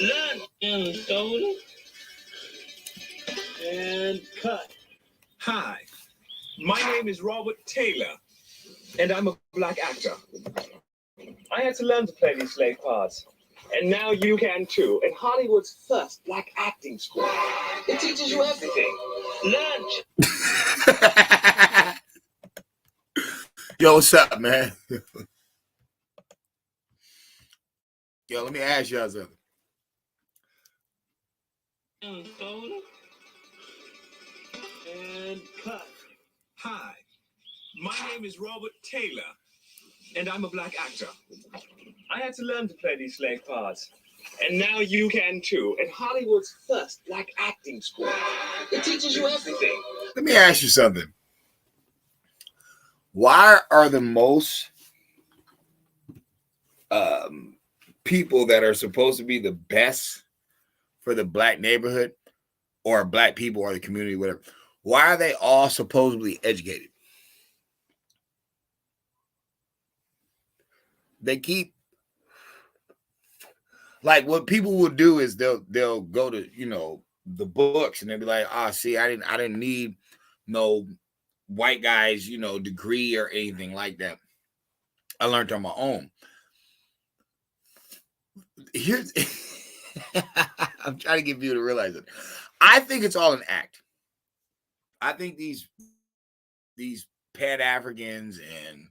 Learn and stolen and cut. Hi, my name is Robert Taylor, and I'm a black actor. I had to learn to play these slave parts, and now you can too. In Hollywood's first black acting school, it teaches you everything. Learn. Yo, what's up, man? Yo, let me ask y'all something. And cut. Hi, my name is Robert Taylor, and I'm a black actor. I had to learn to play these slave parts, and now you can too. In Hollywood's first black acting school, it teaches you everything. Let me ask you something. Why are the most people that are supposed to be the best for the black neighborhood or black people or the community, whatever, why are they all supposedly educated? They keep, like, what people will do is they'll go to, you know, the books and they'll be like, see, I didn't need no white guys, you know, degree or anything like that. I learned on my own. Here's I'm trying to get you to realize it. I think it's all an act. I think these Pan-Africans and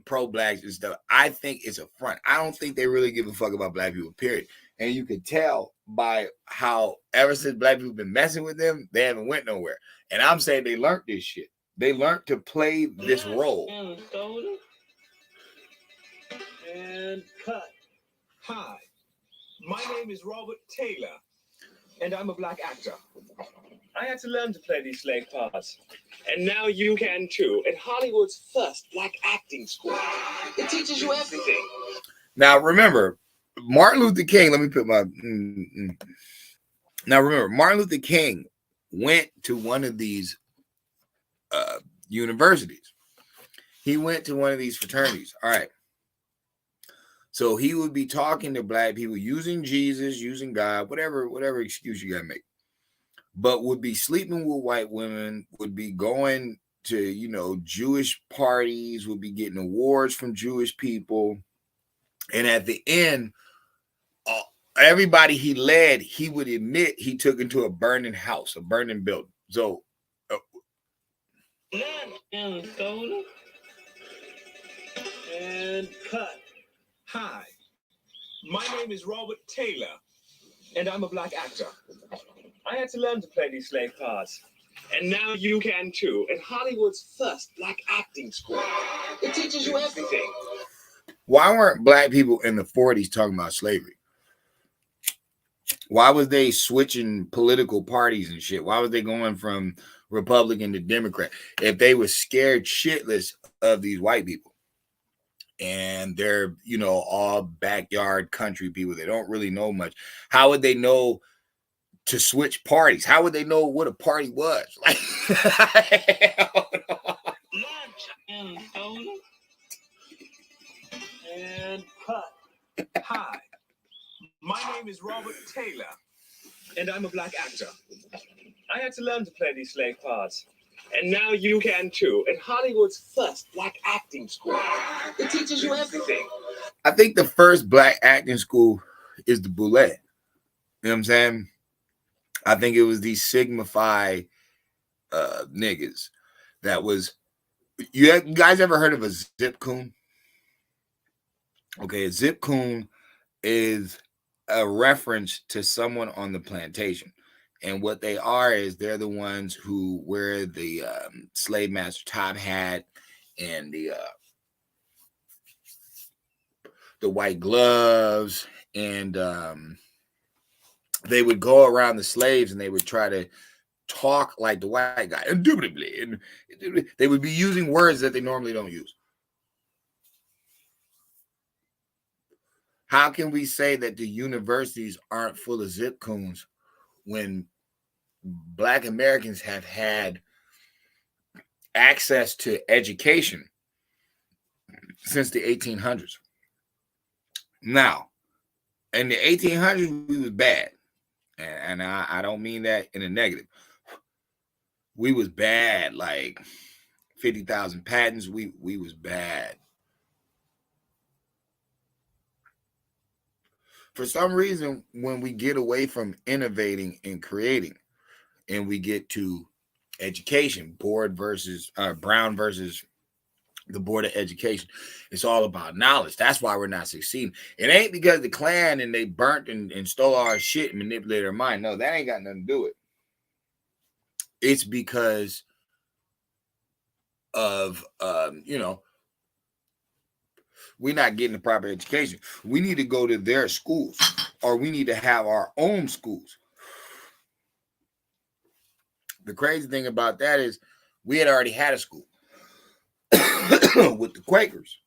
pro-blacks and stuff, I think it's a front. I don't think they really give a fuck about black people, period. And you can tell by how ever since black people been messing with them, they haven't went nowhere. And I'm saying they learned this shit. They learned to play this role. And cut. Hi, my name is Robert Taylor, and I'm a black actor. I had to learn to play these slave parts, and now you can too. In Hollywood's first black acting school, it teaches you everything. Now remember, Martin Luther King. Let me put my. Now remember, Martin Luther King went to one of these universities. He went to one of these fraternities. All right. So he would be talking to black people using Jesus, using God, whatever excuse you gotta make, but would be sleeping with white women, would be going to, you know, Jewish parties, would be getting awards from Jewish people. And at the end, everybody he led, he would admit he took into a burning house, a burning building. So, and cut. Hi, my name is Robert Taylor, and I'm a black actor. I had to learn to play these slave parts, and now you can too. In Hollywood's first black acting school, it teaches you everything. Why weren't black people in the 40s talking about slavery? Why was they switching political parties and shit? Why was they going from Republican to Democrat? If they were scared shitless of these white people and they're, you know, all backyard country people, they don't really know much. How would they know to switch parties? How would they know what a party was? Like, and cut. Hi, my name is Robert Taylor, and I'm a black actor. I had to learn to play these slave parts, and now you can too. In Hollywood's first black acting school, it teaches you everything. I think the first black acting school is the Boulette. You know what I'm saying? I think it was these Sigma Phi niggas that was. You guys ever heard of a zip coon? Okay, a zip coon is a reference to someone on the plantation. And what they are is they're the ones who wear the slave master top hat and the white gloves, and they would go around the slaves and they would try to talk like the white guy, indubitably, and they would be using words that they normally don't use. How can we say that the universities aren't full of zip coons when Black Americans have had access to education since the 1800s? Now, In the 1800s, we was bad. And I don't mean that in a negative. We was bad, like 50,000 patents. We was bad. For some reason, when we get away from innovating and creating, and we get to education, Brown versus the Board of Education, it's all about knowledge. That's why we're not succeeding. It ain't because the Klan and they burnt and stole our shit and manipulated our mind. No, that ain't got nothing to do with it. It's because of we're not getting the proper education. We need to go to their schools, or we need to have our own schools. The crazy thing about that is we had already had a school with the Quakers.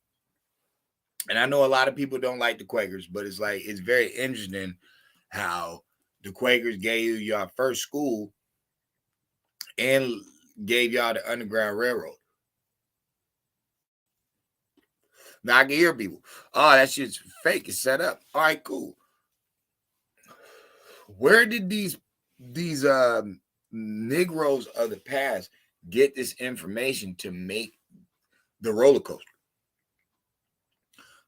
And I know a lot of people don't like the Quakers, but it's very interesting how the Quakers gave you your first school and gave y'all the Underground Railroad. Now I can hear people, oh, that shit's fake. It's set up. All right, cool. Where did these Negroes of the past get this information to make the roller coaster?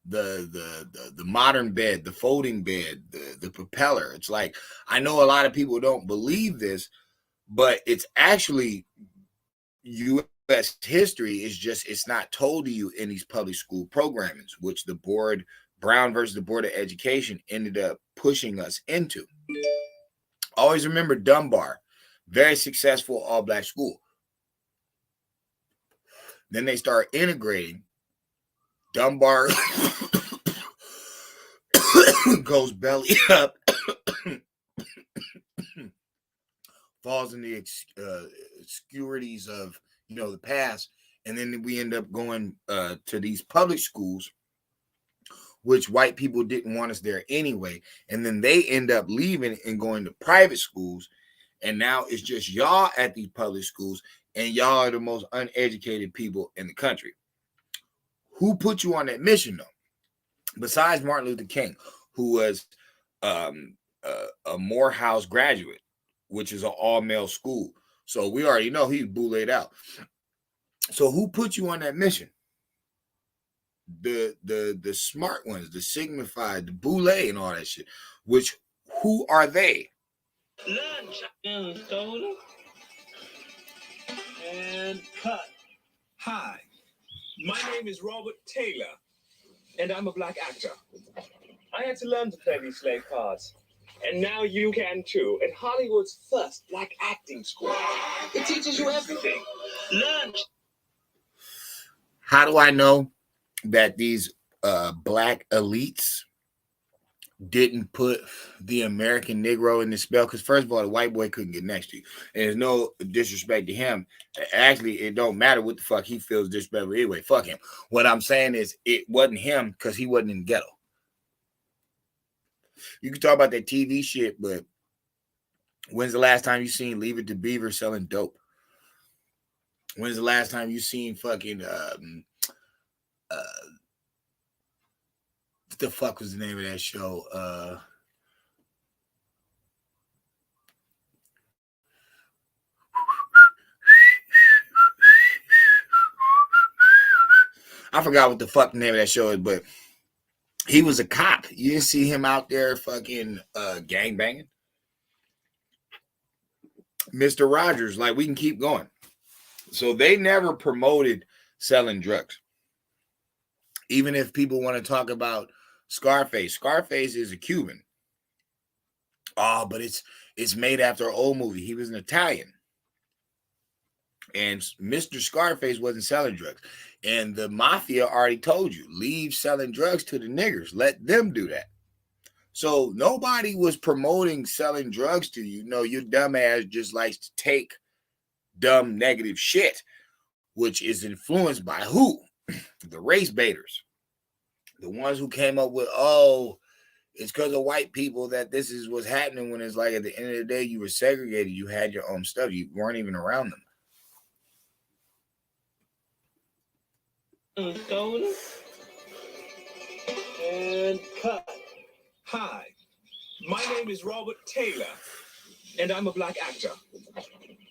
The modern bed, the folding bed, the propeller. It's like, I know a lot of people don't believe this, but it's actually U.S. history. Is just, it's not told to you in these public school programmings, which the Brown versus the Board of Education ended up pushing us into. Always remember Dunbar, very successful all-black school. Then they start integrating. Dunbar goes belly up, falls in the obscurities of the past, and then we end up going to these public schools, which white people didn't want us there anyway, and then they end up leaving and going to private schools, and now it's just y'all at these public schools, and y'all are the most uneducated people in the country. Who put you on that mission, though? Besides Martin Luther King, who was a Morehouse graduate, which is an all-male school. So we already know he's bullied out. So who put you on that mission? The smart ones, the Sigma Phi, the Boule, and all that shit. Which, who are they? Lunch and cut. Hi, my name is Robert Taylor, and I'm a black actor. I had to learn to play these slave cards, and now you can too. At Hollywood's first black acting school, it teaches you everything. Lunch. How do I know that these black elites didn't put the American Negro in the spell? Because first of all, the white boy couldn't get next to you, and there's no disrespect to him. Actually, it don't matter what the fuck he feels disrespectful anyway. Fuck him. What I'm saying is, it wasn't him because he wasn't in the ghetto. You can talk about that TV shit, but when's the last time you seen Leave It to Beaver selling dope? When's the last time you seen fucking what the fuck was the name of that show? I forgot what the fuck the name of that show is, but he was a cop. You didn't see him out there fucking gangbanging. Mr. Rogers, like, we can keep going. So they never promoted selling drugs. Even if people want to talk about Scarface. Scarface is a Cuban. Oh, but it's made after an old movie. He was an Italian. And Mr. Scarface wasn't selling drugs. And the mafia already told you, leave selling drugs to the niggers. Let them do that. So nobody was promoting selling drugs to you. No, your dumb ass just likes to take dumb negative shit, which is influenced by who? The race baiters. The ones who came up with, oh, it's because of white people that this is what's happening, when it's like at the end of the day, you were segregated. You had your own stuff. You weren't even around them. And cut. Hi, my name is Robert Taylor, and I'm a black actor.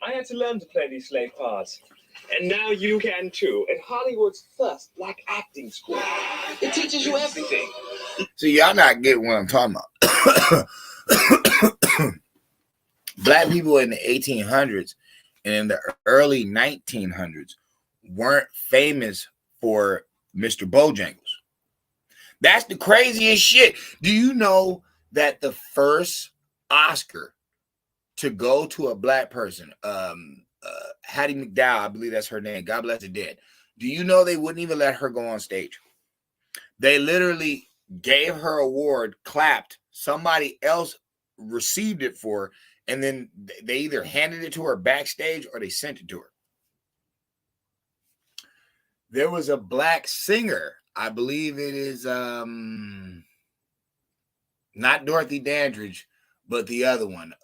I had to learn to play these slave parts. And now you can too, at Hollywood's first black acting school. It teaches you everything. See, y'all not getting what I'm talking about. Black people in the 1800s and in the early 1900s weren't famous for Mr. Bojangles. That's the craziest shit. Do you know that the first Oscar to go to a black person, Hattie McDowell, I believe that's her name, God bless her dead. Do you know they wouldn't even let her go on stage? They literally gave her award, clapped, somebody else received it for her, and then they either handed it to her backstage or they sent it to her. There was a black singer, I believe it is not Dorothy Dandridge, but the other one.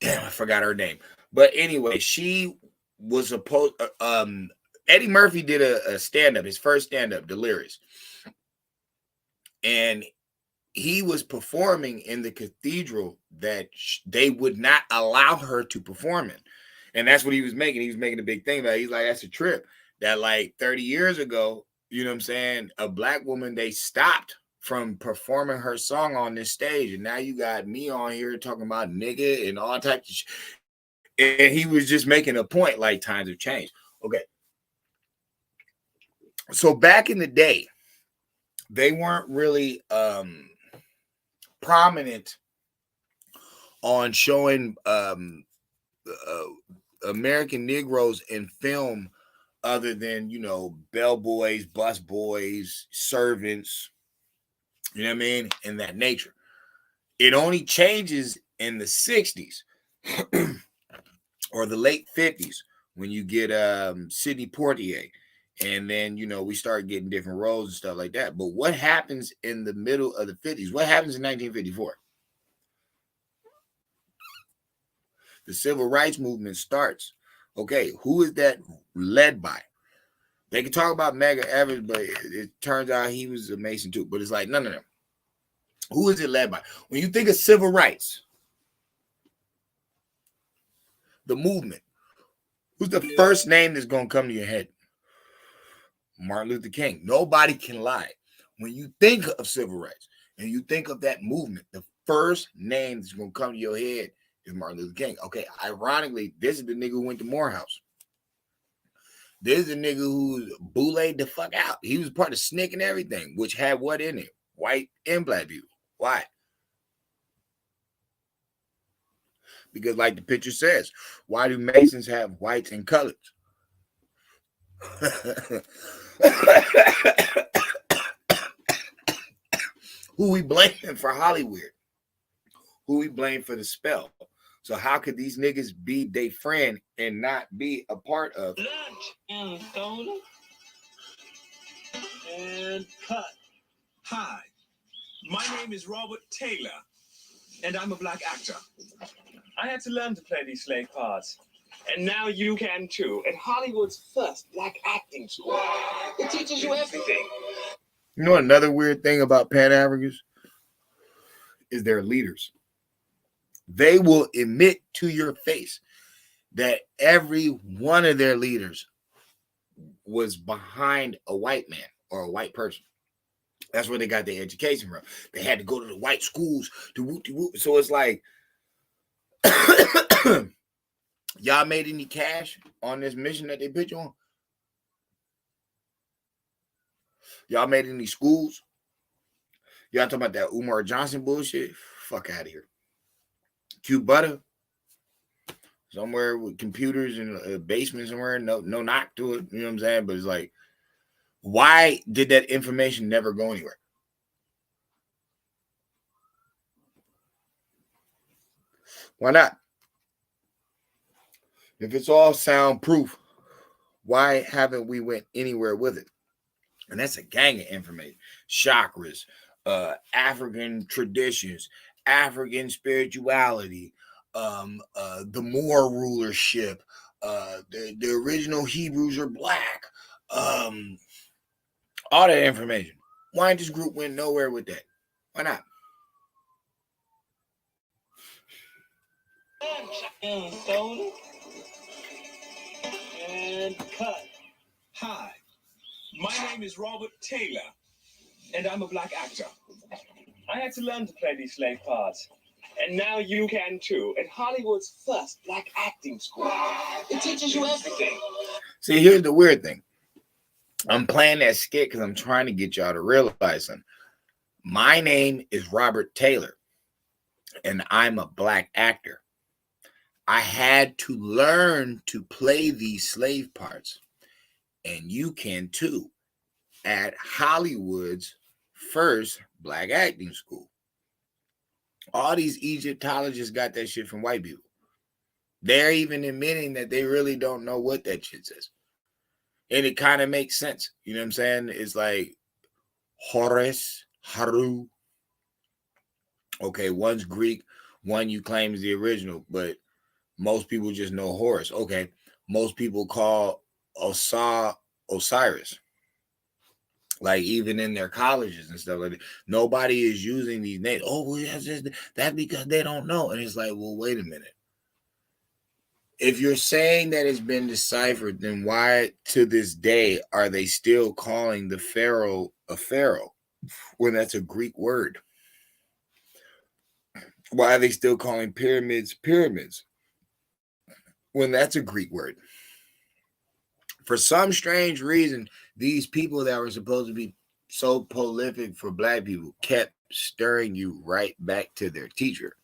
Damn, I forgot her name. But anyway, she was supposed. Eddie Murphy did a stand-up, his first stand-up, Delirious, and he was performing in the cathedral that they would not allow her to perform in. And that's what he was making. He was making a big thing about it. He's like, that's a trip. That like 30 years ago, you know what I'm saying, a black woman, they stopped from performing her song on this stage. And now you got me on here talking about nigga and all types of shit. And he was just making a point like times have changed. Okay. So back in the day, they weren't really prominent on showing American Negroes in film other than, you know, bellboys, busboys, servants, you know what I mean, in that nature. It only changes in the 60s or the late 50s when you get Sidney Poitier. And then, you know, we start getting different roles and stuff like that. But what happens in the middle of the 50s? What happens in 1954? The civil rights movement starts. Okay, who is that led by? They can talk about Medgar Evers, but it turns out he was a Mason too. But it's like, no. Who is it led by? When you think of civil rights, the movement, who's the first name that's going to come to your head? Martin Luther King. Nobody can lie. When you think of civil rights and you think of that movement, the first name that's going to come to your head is Martin Luther King. Okay, ironically, this is the nigga who went to Morehouse. This is the nigga who bullied the fuck out. He was part of SNCC and everything, which had what in it? White and black people. Why? Because like the picture says, why do Masons have whites and colors? Who we blaming for Hollywood? Who we blame for the spell? So how could these niggas be their friend and not be a part of? And cut. Hi, my name is Robert Taylor, and I'm a black actor. I had to learn to play these slave parts. And now you can too, at Hollywood's first black acting school. It teaches you everything. You know another weird thing about Pan-Africans is their leaders. They will admit to your face that every one of their leaders was behind a white man or a white person. That's where they got their education from. They had to go to the white schools to whoop. So it's like, y'all made any cash on this mission that they put you on? Y'all made any schools? Y'all talking about that Umar Johnson bullshit? Fuck out of here. Q Butter, somewhere with computers in a basement somewhere, no knock to it, you know what I'm saying? But it's like, why did that information never go anywhere? Why not? If it's all soundproof, why haven't we went anywhere with it? And that's a gang of information. Chakras, African traditions, African spirituality, the Moor rulership, the original Hebrews are black, all that information. Why this group went nowhere with that? Why not? Soda. And cut. Hi, my name is Robert Taylor, and I'm a black actor. I had to learn to play these slave parts. And now you can too, at Hollywood's first black acting school. It teaches you everything. See, here's the weird thing. I'm playing that skit because I'm trying to get y'all to realize something. My name is Robert Taylor, and I'm a black actor. I had to learn to play these slave parts, and you can too, at Hollywood's first black acting school. All these Egyptologists got that shit from white people. They're even admitting that they really don't know what that shit says. And it kind of makes sense. You know what I'm saying? It's like Horus, Haru. Okay, one's Greek, one you claim is the original, but most people just know Horus. Okay, most people call Osiris. Like even in their colleges and stuff like that, nobody is using these names. Oh, well, that's because they don't know. And it's like, well, wait a minute. If you're saying that it's been deciphered, then why to this day are they still calling the pharaoh a pharaoh when that's a Greek word? Why are they still calling pyramids pyramids when that's a Greek word? For some strange reason, these people that were supposed to be so prolific for black people kept stirring you right back to their teacher.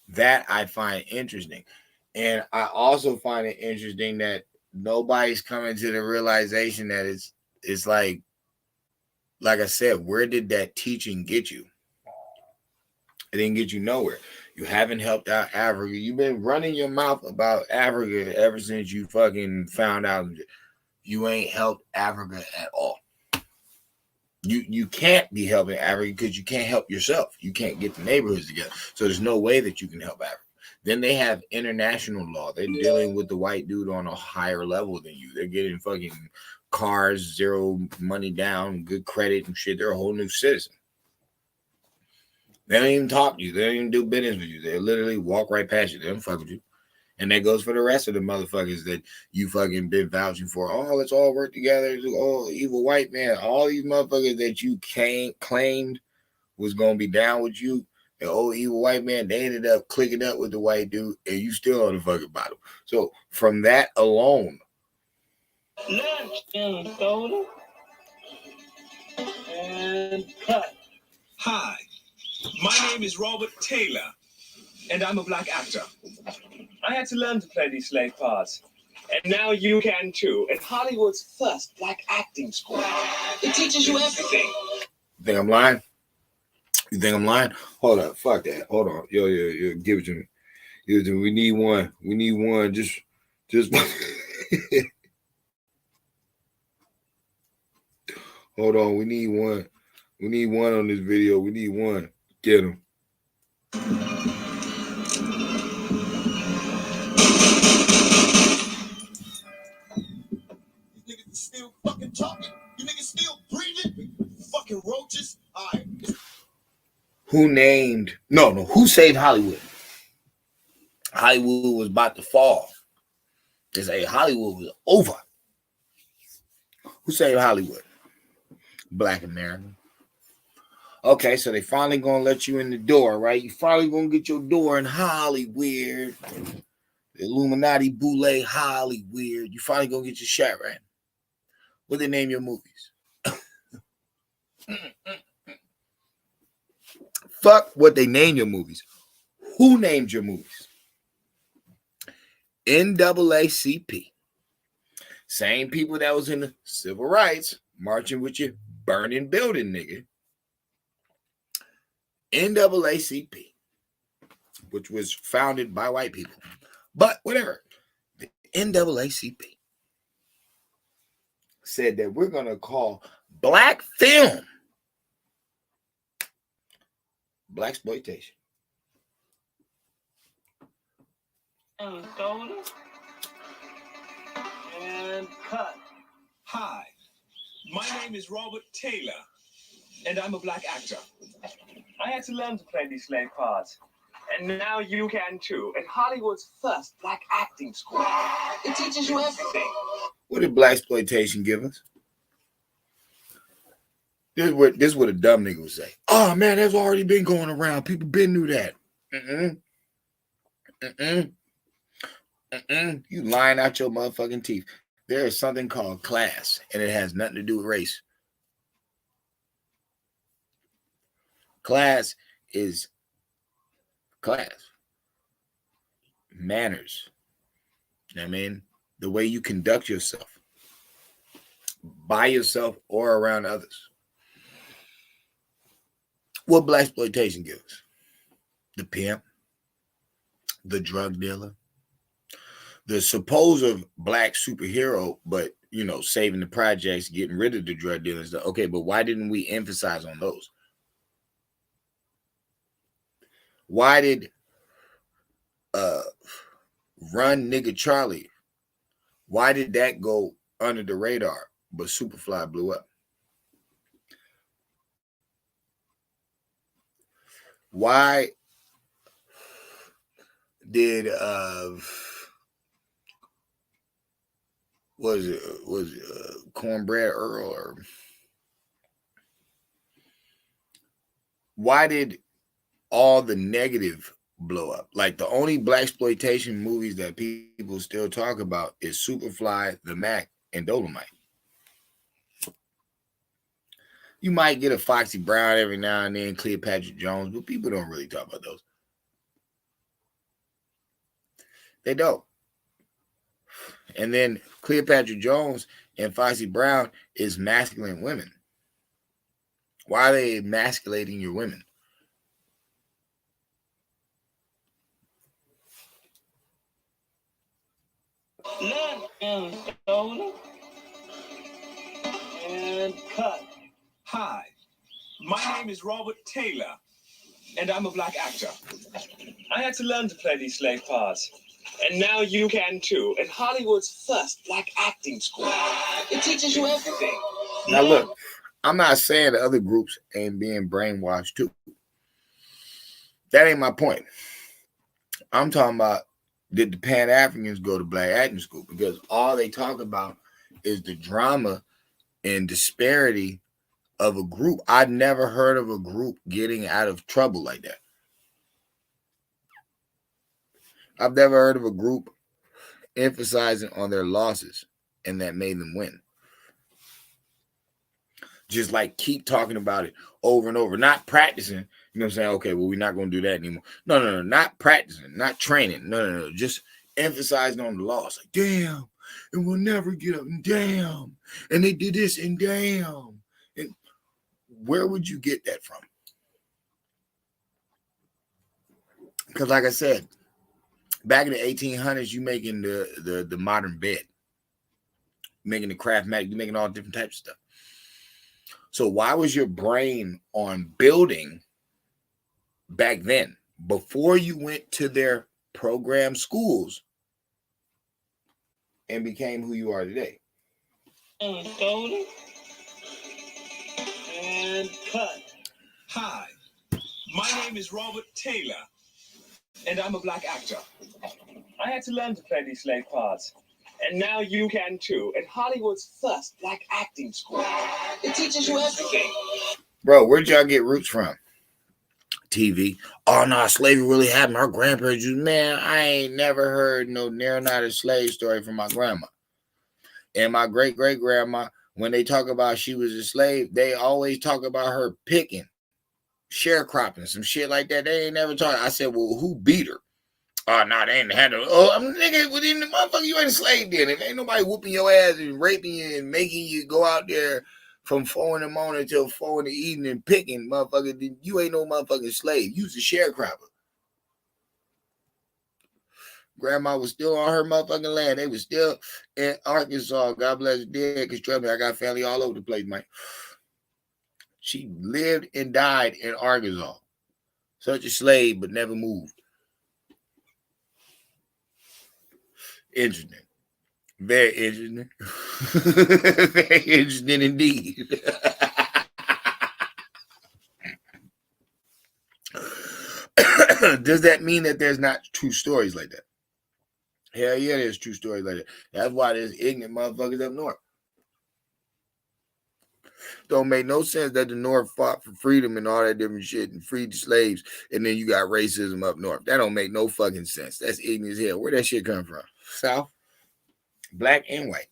That I find interesting. And I also find it interesting that nobody's coming to the realization that it's like I said, where did that teaching get you? It didn't get you nowhere. You haven't helped out Africa. You've been running your mouth about Africa ever since you fucking found out. You ain't helped Africa at all. You can't be helping Africa because you can't help yourself. You can't get the neighborhoods together. So there's no way that you can help Africa. Then they have international law. They're dealing with the white dude on a higher level than you. They're getting fucking cars, zero money down, good credit and shit. They're a whole new citizen. They don't even talk to you. They don't even do business with you. They literally walk right past you. They don't fuck with you. And that goes for the rest of the motherfuckers that you fucking been vouching for. Oh, let's all work together. Oh, evil white man. All these motherfuckers that you claimed was going to be down with you. The old evil white man, they ended up clicking up with the white dude, and you still on the fucking bottom. So from that alone, Lunch and soda. And cut. Hi, my name is Robert Taylor, and I'm a black actor. I had to learn to play these slave parts. And now you can too, at Hollywood's first black acting school. It teaches you everything. You think I'm lying? You think I'm lying? Hold up. Fuck that. Hold on. Yo, give it to me. Give it to me. We need one. We need one. Just hold on. We need one. We need one on this video. We need one. Get him. You niggas still fucking talking. You niggas still breathing. Fucking roaches. All right. Who named? No. Who saved Hollywood? Hollywood was about to fall. They say Hollywood was over. Who saved Hollywood? Black American. Okay, so they finally gonna let you in the door, right? You finally gonna get your door in Hollywood. The Illuminati Boule Hollywood. You finally gonna get your shot, right? What they name your movies? Fuck what they name your movies. Who named your movies? NAACP. Same people that was in the civil rights marching with you, burning building, nigga. NAACP, which was founded by white people. But whatever. The NAACP said that we're going to call black film blaxploitation. And soda. And cut. Hi, my name is Robert Taylor, and I'm a black actor. I had to learn to play these slave parts. And now you can too. In Hollywood's first black acting school. It teaches you everything. What did blaxploitation give us? This is what a dumb nigga would say. Oh man, that's already been going around. People been knew that. You lying out your motherfucking teeth. There is something called class, and it has nothing to do with race. Class is class. Manners. You know what I mean? The way you conduct yourself. By yourself or around others. What blaxploitation gives? The pimp, the drug dealer, the supposed black superhero, but saving the projects, getting rid of the drug dealers. Okay, but why didn't we emphasize on those? Why did Run Nigga Charlie? Why did that go under the radar, but Superfly blew up? Why did was it Cornbread Earl, or why did all the negative blow up? Like, the only blaxploitation movies that people still talk about is Superfly, The Mac, and Dolomite. You might get a Foxy Brown every now and then, Cleopatra Jones, but people don't really talk about those. They don't. And then Cleopatra Jones and Foxy Brown is masculine women. Why are they emasculating your women? And cut. Hi, my name is Robert Taylor, and I'm a black actor. I had to learn to play these slave parts. And now you can too. In Hollywood's first black acting school. It teaches you everything. Now look, I'm not saying the other groups ain't being brainwashed too. That ain't my point. I'm talking about, did the Pan-Africans go to black acting school? Because all they talk about is the drama and disparity of a group. I'd never heard of a group getting out of trouble like that. I've never heard of a group emphasizing on their losses and that made them win. Just like keep talking about it over and over, not practicing. You know what I'm saying? Okay, well, we're not going to do that anymore. No, not practicing, not training. No. Just emphasizing on the loss. Like, damn, and we'll never get up, and damn, and they did this, and damn. And where would you get that from? Because like I said, back in the 1800s, you making the modern bed, making the Craftmatic, you making all different types of stuff. So why was your brain on building back then, before you went to their program schools and became who you are today? And cut. Hi, my name is Robert Taylor, and I'm a black actor. I had to learn to play these slave parts. And now you can too. In Hollywood's first black acting school. It teaches you everything. Bro, where'd y'all get roots from? TV. Oh, no, slavery really happened. Our grandparents used, man, I ain't never heard no Neronata slave story from my grandma. And my great-great-grandma, when they talk about she was a slave, they always talk about her picking, sharecropping, some shit like that. They ain't never talk. I said, well, who beat her? Oh, no, they ain't had no. Oh, I'm nigga, within the motherfucker, you ain't a slave then. If ain't nobody whooping your ass and raping you and making you go out there from 4 in the morning until 4 in the evening picking, motherfucker, then you ain't no motherfucking slave. You was a sharecropper. Grandma was still on her motherfucking land. They was still in Arkansas. God bless her dead, because trust me, I got family all over the place, man. She lived and died in Arkansas. Such a slave, but never moved. Interesting. Very interesting. Very interesting indeed. Does that mean that there's not true stories like that? Hell yeah, there's true stories like that. That's why there's ignorant motherfuckers up north. Don't make no sense that the North fought for freedom and all that different shit and freed the slaves, and then you got racism up north. That don't make no fucking sense. That's ignorant as hell. Where that shit come from? South, black and white.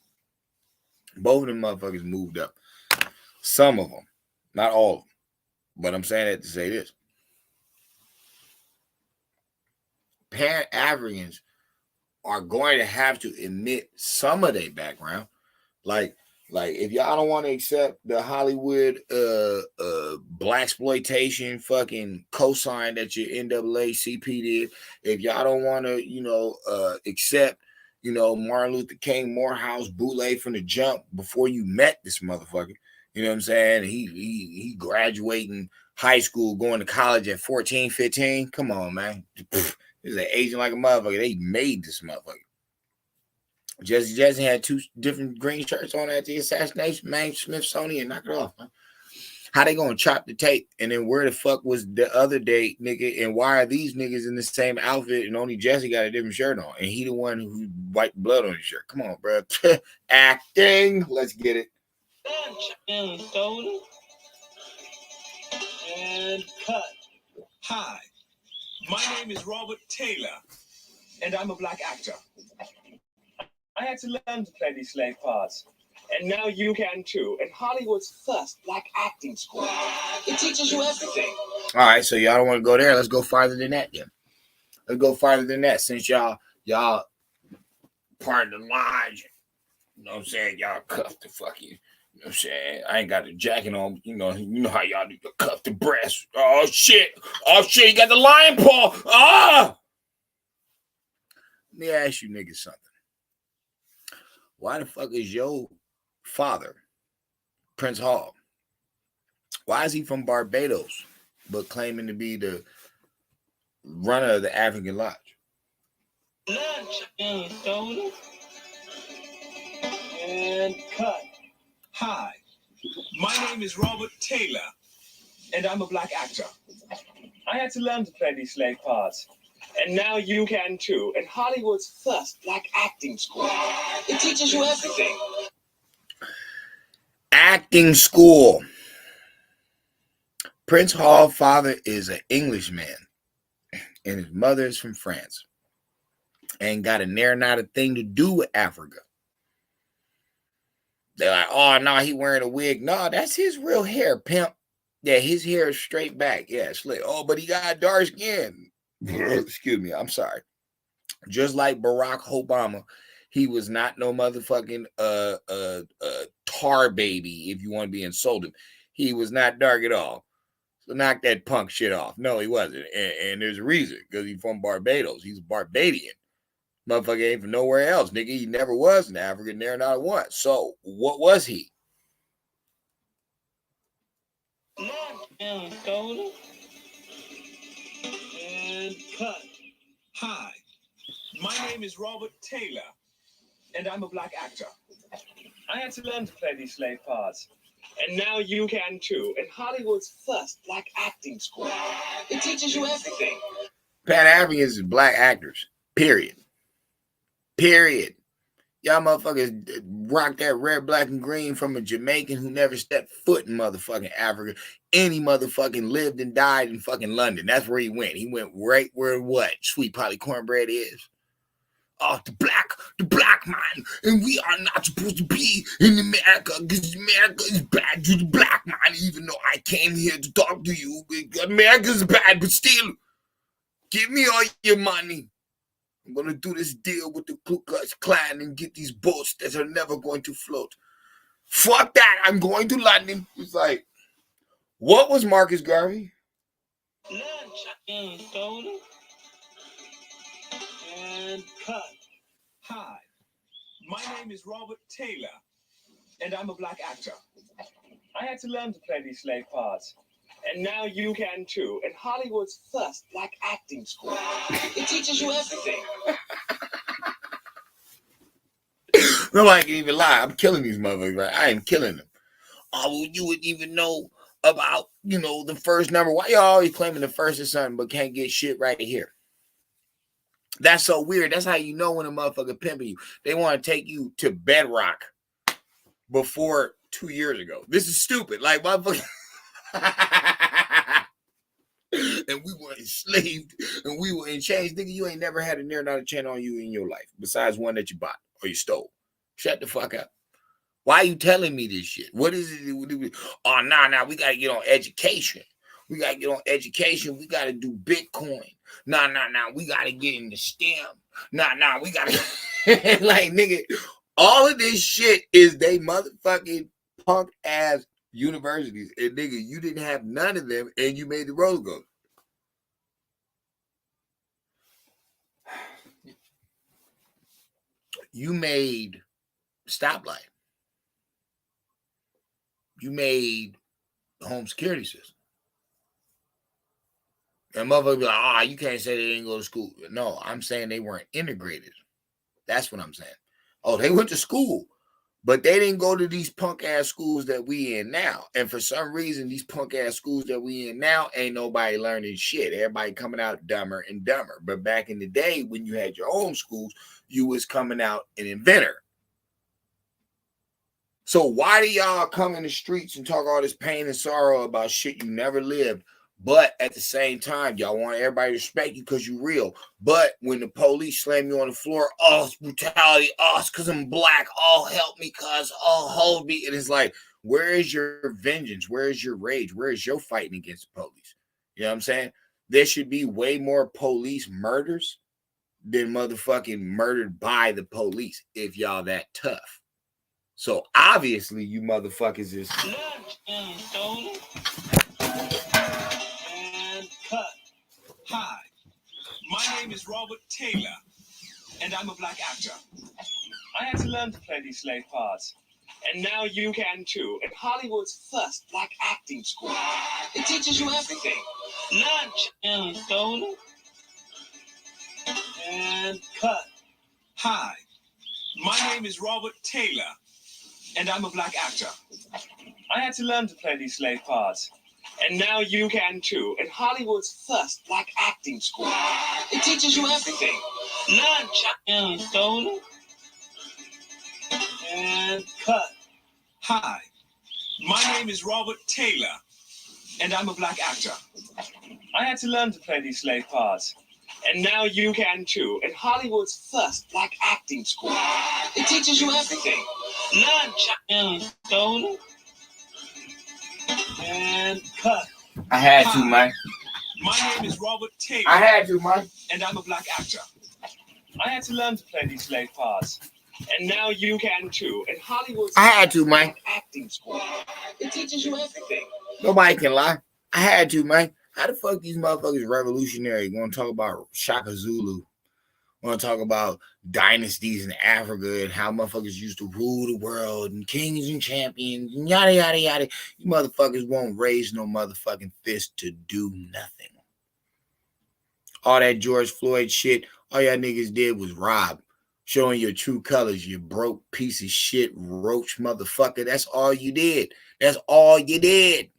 Both of them motherfuckers moved up. Some of them, not all of them. But I'm saying that to say this. Pan-Africans are going to have to admit some of their background. Like if y'all don't want to accept the Hollywood blaxploitation fucking cosign that your NAACP did, if y'all don't want to, accept, Martin Luther King Morehouse bootleg from the jump before you met this motherfucker, you know what I'm saying? He graduating high school, going to college at 14, 15. Come on, man. He's an agent like a motherfucker. They made this motherfucker. Jesse Jackson had 2 different green shirts on at the assassination, man. Smithsonian, knock it off, man. How they gonna chop the tape? And then where the fuck was the other day, nigga? And why are these niggas in the same outfit and only Jesse got a different shirt on? And he the one who wiped blood on his shirt. Come on, bro. Acting. Let's get it. And soda. And cut. Hi, my name is Robert Taylor, and I'm a black actor. I had to learn to play these slave parts, and now you can too. And Hollywood's first black acting school. It teaches you everything. All right, so y'all don't want to go there. Let's go farther than that, then. Let's go farther than that. Since y'all part of the lodge, you know what I'm saying? Y'all cuff the fucking, you know what I'm saying? I ain't got the jacket on, you know how y'all do, cuff the breast. Oh shit, you got the lion paw. Ah! Let me ask you niggas something. Why the fuck is your father, Prince Hall, why is he from Barbados, but claiming to be the runner of the African Lodge? Lunch and soda. And cut. Hi, my name is Robert Taylor, and I'm a black actor. I had to learn to play these slave parts, and now you can too. And Hollywood's first black acting school. It teaches you everything. Acting school. Prince Hall's father is an Englishman, and his mother is from France. Ain't got a near not a thing to do with Africa. They're like, oh, no, he wearing a wig. No, that's his real hair, pimp. Yeah, his hair is straight back. Yeah, slick. Oh, but he got dark skin. Excuse me, I'm sorry. Just like Barack Obama, he was not no motherfucking tar baby, if you want to be insulted. He was not dark at all. So knock that punk shit off. No, he wasn't. And there's a reason, because he's from Barbados. He's Barbadian. Motherfucker ain't from nowhere else, nigga. He never was an African there, not once. So what was he? And soda. And cut. Hi, my name is Robert Taylor, and I'm a black actor. I had to learn to play these slave parts, and now you can too. And Hollywood's first black acting school. It teaches you everything. Pan-Africans is black actors. Period. Y'all motherfuckers rock that red, black, and green from a Jamaican who never stepped foot in motherfucking Africa. And he motherfucking lived and died in fucking London. That's where he went. He went right where what? Sweet Polly Cornbread is. Oh, the black man. And we are not supposed to be in America because America is bad to the black man, even though I came here to talk to you. America's bad, but still, give me all your money. I'm going to do this deal with the Ku Klux Klan and get these boats that are never going to float. Fuck that. I'm going to London. It's like, what was Marcus Garvey? Lunch and soda. And cut. Hi, my name is Robert Taylor, and I'm a black actor. I had to learn to play these slave parts, and now you can too. And Hollywood's first black acting school. It teaches you everything. Nobody can even lie. I'm killing these motherfuckers, right? I am killing them. Oh, well, you wouldn't even know about, you know, the first number. Why y'all always claiming the first or something, but can't get shit right here? That's so weird. That's how you know when a motherfucker pimping you. They want to take you to bedrock before 2 years ago. This is stupid. Like, motherfucker. And we were enslaved and we were in chains. Nigga, you ain't never had a near not a chain on you in your life besides one that you bought or you stole. Shut the fuck up. Why are you telling me this shit? What is it? Oh, nah, we got to get on education. We got to get on education. We got to do Bitcoin. Nah, we got to get into STEM. Nah, we got to. Like, nigga, all of this shit is they motherfucking punk ass universities. And nigga, you didn't have none of them and you made the road go. You made stoplight. You made the home security system. And motherfuckers be like, you can't say they didn't go to school. No, I'm saying they weren't integrated. That's what I'm saying. Oh, they went to school, but they didn't go to these punk ass schools that we in now. And for some reason, these punk ass schools that we in now ain't nobody learning shit. Everybody coming out dumber and dumber. But back in the day, when you had your own schools, you was coming out an inventor. So why do y'all come in the streets and talk all this pain and sorrow about shit you never lived? But at the same time, y'all want everybody to respect you because you're real. But when the police slam you on the floor, it's brutality. It's because I'm black. Help me, cuz. Hold me. And it's like, where is your vengeance? Where is your rage? Where is your fighting against the police? You know what I'm saying? There should be way more police murders than motherfucking murdered by the police if y'all that tough. So obviously you motherfuckers is and cut. Hi, my name is Robert Taylor, and I'm a black actor. I had to learn to play these slave parts, and now you can too. At Hollywood's first black acting school, it teaches you everything. Lunch and stolen. And cut. Hi, my name is Robert Taylor, and I'm a black actor. I had to learn to play these slave parts, and now you can too. At Hollywood's first black acting school, it teaches you everything. Lunch and stolen. And cut. Hi, my name is Robert Taylor, and I'm a black actor. I had to learn to play these slave parts, and now you can too. At Hollywood's first black acting school, it teaches you everything. Lunch and stolen. And cut. I had to, man. My name is Robert Taylor. I had to, man. And I'm a black actor. I had to learn to play these slave parts, and now you can too. At Hollywood's I had to, man. acting school, it teaches you everything. Nobody can lie. I had to, man. How the fuck these motherfuckers revolutionary going to talk about Shaka Zulu? Want to talk about dynasties in Africa and how motherfuckers used to rule the world and kings and champions and yada, yada, yada. You motherfuckers won't raise no motherfucking fist to do nothing. All that George Floyd shit, all y'all niggas did was rob. Showing your true colors, you broke piece of shit, roach motherfucker. That's all you did. That's all you did.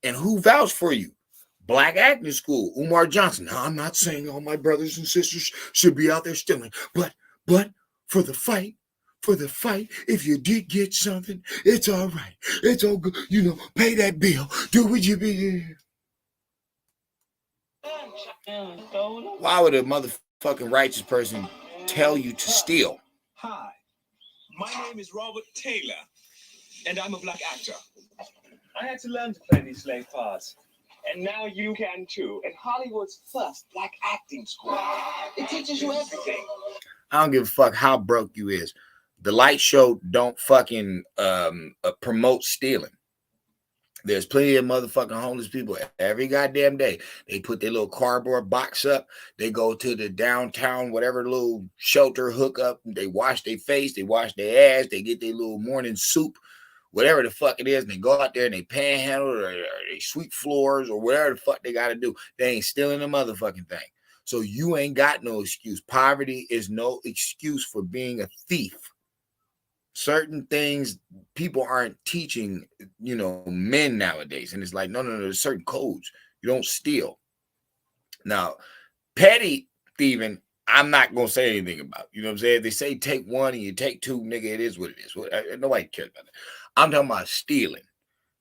And who vouched for you? Black acting school, Umar Johnson. Now, I'm not saying all my brothers and sisters should be out there stealing, but for the fight, if you did get something, it's all right. It's all good. You know, pay that bill. Do what you be. Why would a motherfucking righteous person tell you to steal? Hi, my name is Robert Taylor, and I'm a black actor. I had to learn to play these slave parts, and now you can too. At Hollywood's first black acting school, it teaches you everything. I don't give a fuck how broke you is. The light show don't fucking promote stealing. There's plenty of motherfucking homeless people every goddamn day. They put their little cardboard box up. They go to the downtown, whatever little shelter hookup. They wash their face. They wash their ass. They get their little morning soup, whatever the fuck it is. And they go out there and they panhandle or they sweep floors or whatever the fuck they got to do. They ain't stealing the motherfucking thing. So you ain't got no excuse. Poverty is no excuse for being a thief. certain things people aren't teaching, men nowadays. And it's like, no, there's certain codes. You don't steal. Now, petty thieving, I'm not going to say anything about. You know what I'm saying? They say take one and you take two, nigga, it is what it is. Nobody cares about that. I'm talking about stealing.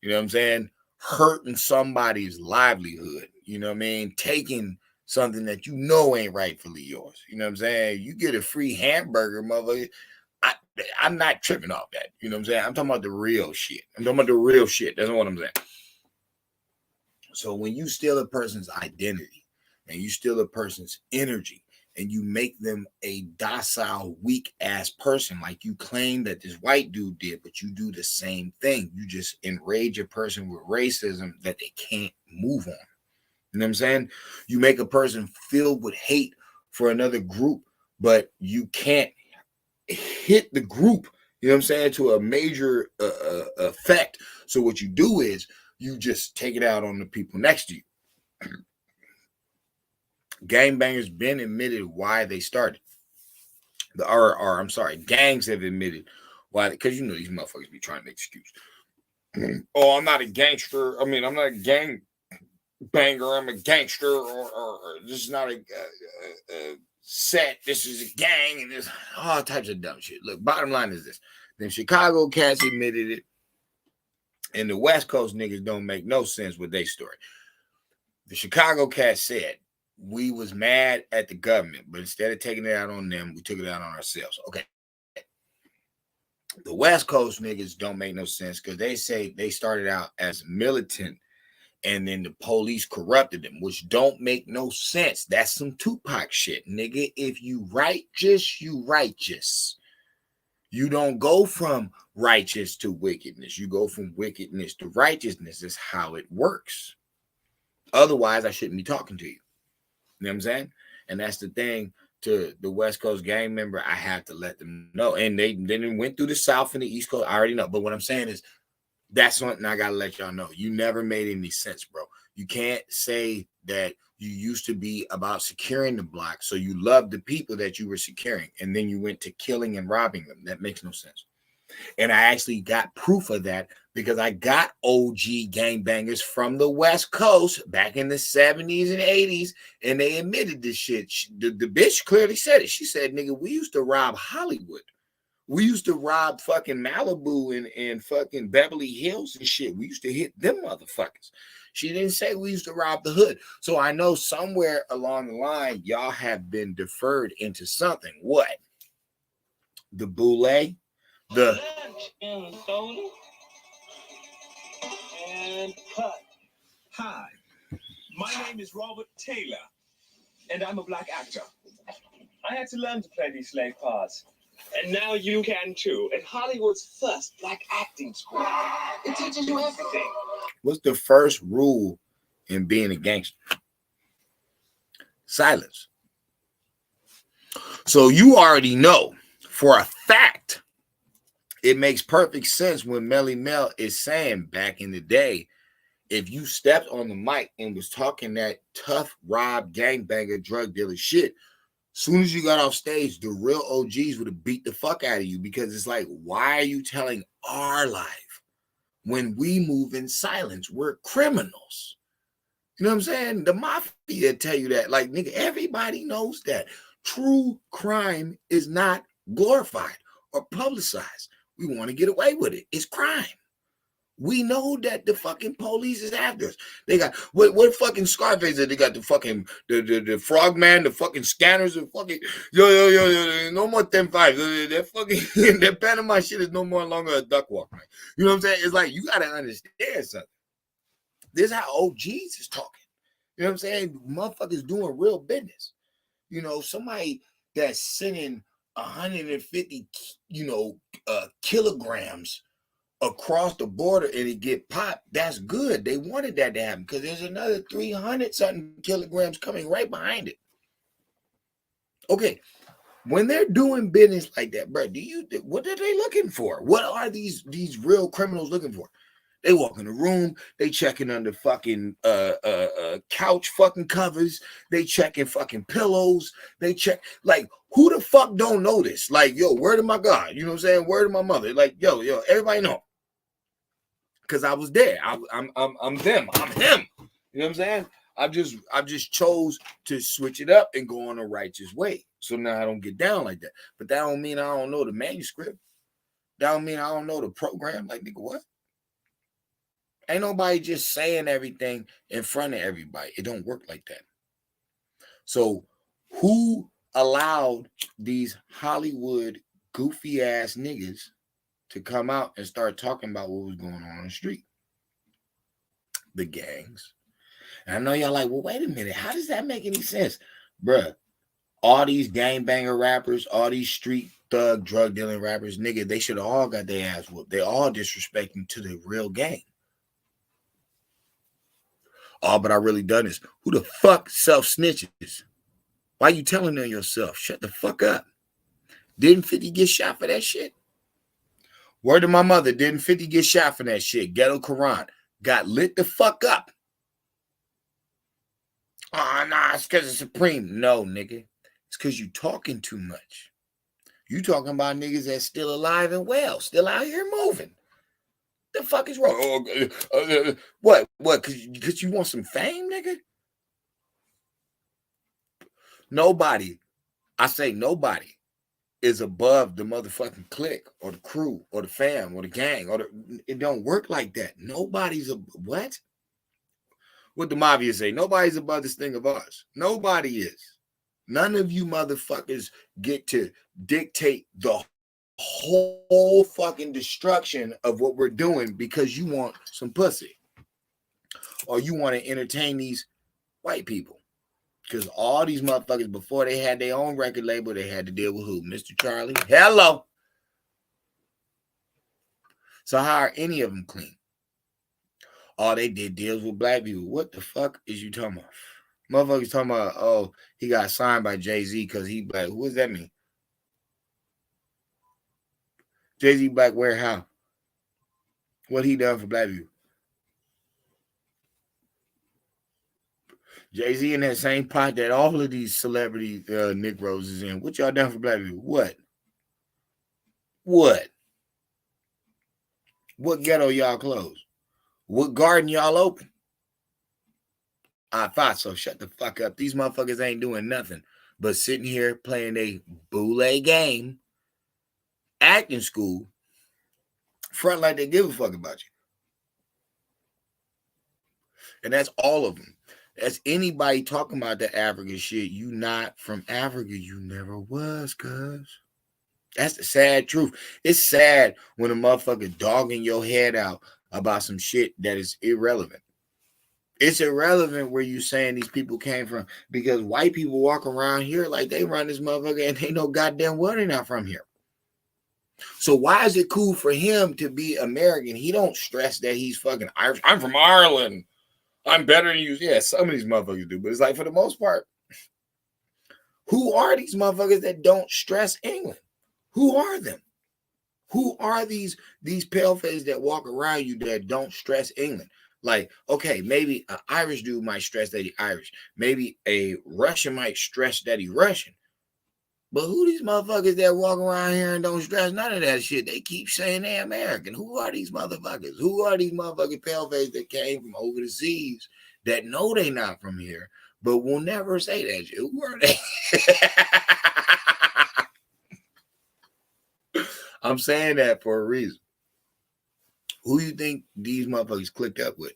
You know what I'm saying? Hurting somebody's livelihood. You know what I mean? Taking something that ain't rightfully yours. You know what I'm saying? You get a free hamburger, motherfucker. I'm not tripping off that. You know what I'm saying? I'm talking about the real shit. I'm talking about the real shit. That's what I'm saying. So when you steal a person's identity and you steal a person's energy and you make them a docile, weak ass person, like you claim that this white dude did, but you do the same thing. You just enrage a person with racism that they can't move on. You know what I'm saying? You make a person filled with hate for another group, but you can't hit the group, you know what I'm saying, to a major effect. So what you do is you just take it out on the people next to you. Gangbangers been admitted why they started. Gangs have admitted why, because these motherfuckers be trying to make excuse. Oh, I'm not a gangster. I mean, I'm not a gang banger. I'm a gangster, or this is not a set. This is a gang, and there's all types of dumb shit. Look, bottom line is this: them Chicago cats admitted it, and the West Coast niggas don't make no sense with their story. The Chicago cats said we was mad at the government, but instead of taking it out on them, we took it out on ourselves. Okay. The West Coast niggas don't make no sense because they say they started out as militant and then the police corrupted them, which don't make no sense. That's some Tupac shit, nigga. If you righteous, you righteous. You don't go from righteous to wickedness. You go from wickedness to righteousness. Is how it works. Otherwise, I shouldn't be talking to you. You know what I'm saying? And that's the thing to the West Coast gang member. I have to let them know. And they then went through the South and the East Coast. I already know. But what I'm saying is, that's something I gotta let y'all know. You never made any sense, bro. You can't say that you used to be about securing the block, so you loved the people that you were securing, and then you went to killing and robbing them. That makes no sense. And I actually got proof of that because I got OG gangbangers from the West Coast back in the 70s and 80s, and they admitted this shit. The bitch clearly said it. She said, nigga, we used to rob Hollywood. We used to rob fucking Malibu and fucking Beverly Hills and shit. We used to hit them motherfuckers. She didn't say we used to rob the hood. So I know somewhere along the line, y'all have been deferred into something. What? The boule? The... And cut. Hi, my name is Robert Taylor, and I'm a black actor. I had to learn to play these slave parts. And now you can too. At Hollywood's first black acting school. It teaches you everything. What's the first rule in being a gangster? Silence. So you already know for a fact, it makes perfect sense when Melly Mel is saying back in the day, if you stepped on the mic and was talking that tough rob gangbanger drug dealer shit, soon as you got off stage, the real OGs would have beat the fuck out of you because it's like, why are you telling our life when we move in silence? We're criminals. You know what I'm saying? The mafia tell you that. Like, nigga, everybody knows that. True crime is not glorified or publicized. We want to get away with it. It's crime. We know that the fucking police is after us. They got what fucking Scarface did? They got the fucking the frogman, the fucking scanners, and fucking yo, no more 10-5. That fucking that Panama shit is no more longer a duck walk, man. You know what I'm saying? It's like you gotta understand something. This is how OGs is talking. You know what I'm saying? Motherfuckers doing real business. You know, somebody that's sending 150, kilograms across the border and it get popped, that's good. They wanted that to happen because there's another 300 something kilograms coming right behind it. Okay, when they're doing business like that, bro, what are they looking for? What are these real criminals looking for? They walk in the room, they checking under fucking couch fucking covers, they checking fucking pillows, they check like who the fuck don't know this? Like, yo, word of my God, you know what I'm saying? Word of my mother. Like, yo, everybody know. Cause I was there. I'm them. I'm him. You know what I'm saying? I just chose to switch it up and go on a righteous way. So now I don't get down like that. But that don't mean I don't know the manuscript. That don't mean I don't know the program. Like, nigga, what? Ain't nobody just saying everything in front of everybody. It don't work like that. So who allowed these Hollywood goofy ass niggas to come out and start talking about what was going on the street? The gangs. And I know y'all like, well, wait a minute. How does that make any sense? Bruh, all these gangbanger rappers, all these street thug, drug dealing rappers, nigga, they should have all got their ass whooped. They all disrespecting to the real gang. Oh, but I really done this. Who the fuck self-snitches? Why you telling on yourself? Shut the fuck up. Didn't 50 get shot for that shit? Word to my mother, didn't 50 get shot for that shit? Ghetto Quran got lit the fuck up. Oh, nah, it's because it's Supreme. No, nigga. It's because you talking too much. You talking about niggas that's still alive and well, still out here moving. The fuck is wrong? What? Because you want some fame, nigga? Nobody, I say nobody, is above the motherfucking clique or the crew or the fam or the gang. It don't work like that. Nobody's what? What the mafia say? Nobody's above this thing of ours. Nobody is. None of you motherfuckers get to dictate the whole fucking destruction of what we're doing because you want some pussy or you want to entertain these white people. Because all these motherfuckers, before they had their own record label, they had to deal with who? Mr. Charlie? Hello. So how are any of them clean? All they did deals with black people. What the fuck is you talking about? Motherfuckers talking about, oh, he got signed by Jay-Z because he black. What does that mean? Jay-Z black where, how? What he done for black people? Jay-Z in that same pot that all of these celebrity Negroes is in. What y'all done for black people? What? What ghetto y'all closed? What garden y'all open? I thought so. Shut the fuck up. These motherfuckers ain't doing nothing but sitting here playing a boule game, acting school, front like they give a fuck about you. And that's all of them. That's anybody talking about the African shit. You not from Africa. You never was, cuz. That's the sad truth. It's sad when a motherfucker dogging your head out about some shit that is irrelevant. It's irrelevant where you saying these people came from because white people walk around here like they run this motherfucker and they know goddamn well they're not from here. So why is it cool for him to be American? He don't stress that he's fucking Irish. I'm from Ireland. I'm better than you. Yeah, some of these motherfuckers do, but it's like for the most part, who are these motherfuckers that don't stress England? Who are them? Who are these palefaces that walk around you that don't stress England? Like, okay, maybe an Irish dude might stress that he's Irish. Maybe a Russian might stress that he's Russian. But who these motherfuckers that walk around here and don't stress none of that shit? They keep saying they're American. Who are these motherfuckers? Who are these motherfucking palefaces that came from over the seas that know they not from here, but will never say that shit? Who are they? I'm saying that for a reason. Who you think these motherfuckers clicked up with?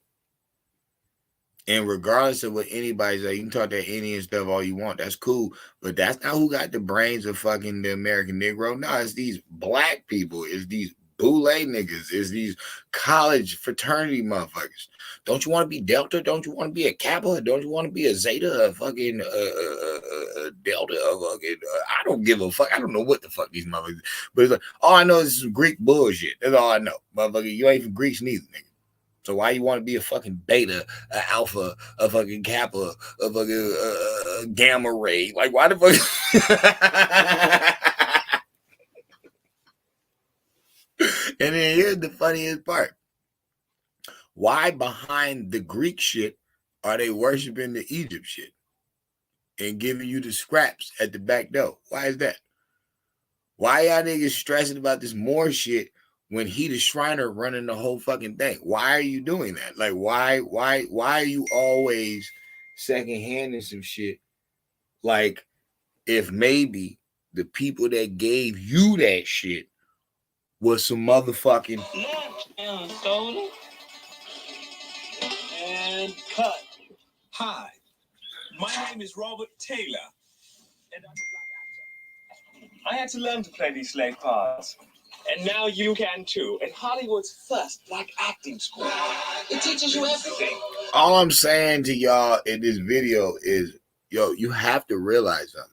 And regardless of what anybody say, you can talk that Indian stuff all you want. That's cool. But that's not who got the brains of fucking the American Negro. No, it's these black people. It's these boule niggas. It's these college fraternity motherfuckers. Don't you want to be Delta? Don't you want to be a Kappa? Don't you want to be a Zeta? A fucking Delta? A fucking, I don't give a fuck. I don't know what the fuck these motherfuckers. But it's like, all I know is some Greek bullshit. That's all I know. Motherfucker, you ain't from Greece neither, nigga. So why you want to be a fucking beta, a alpha, a fucking kappa, a fucking gamma ray? Like, why the fuck? And then here's the funniest part. Why behind the Greek shit are they worshiping the Egypt shit and giving you the scraps at the back door? Why is that? Why y'all niggas stressing about this more shit when he the Shriner running the whole fucking thing? Why are you doing that? Like, why are you always second-handing some shit? Like, if maybe the people that gave you that shit was some motherfucking Stolen and cut. Hi, my name is Robert Taylor, and I'm a black actor. I had to learn to play these slave parts, and now you can too. In Hollywood's first black acting school, it teaches you everything. all I'm saying to y'all in this video is, yo, you have to realize something.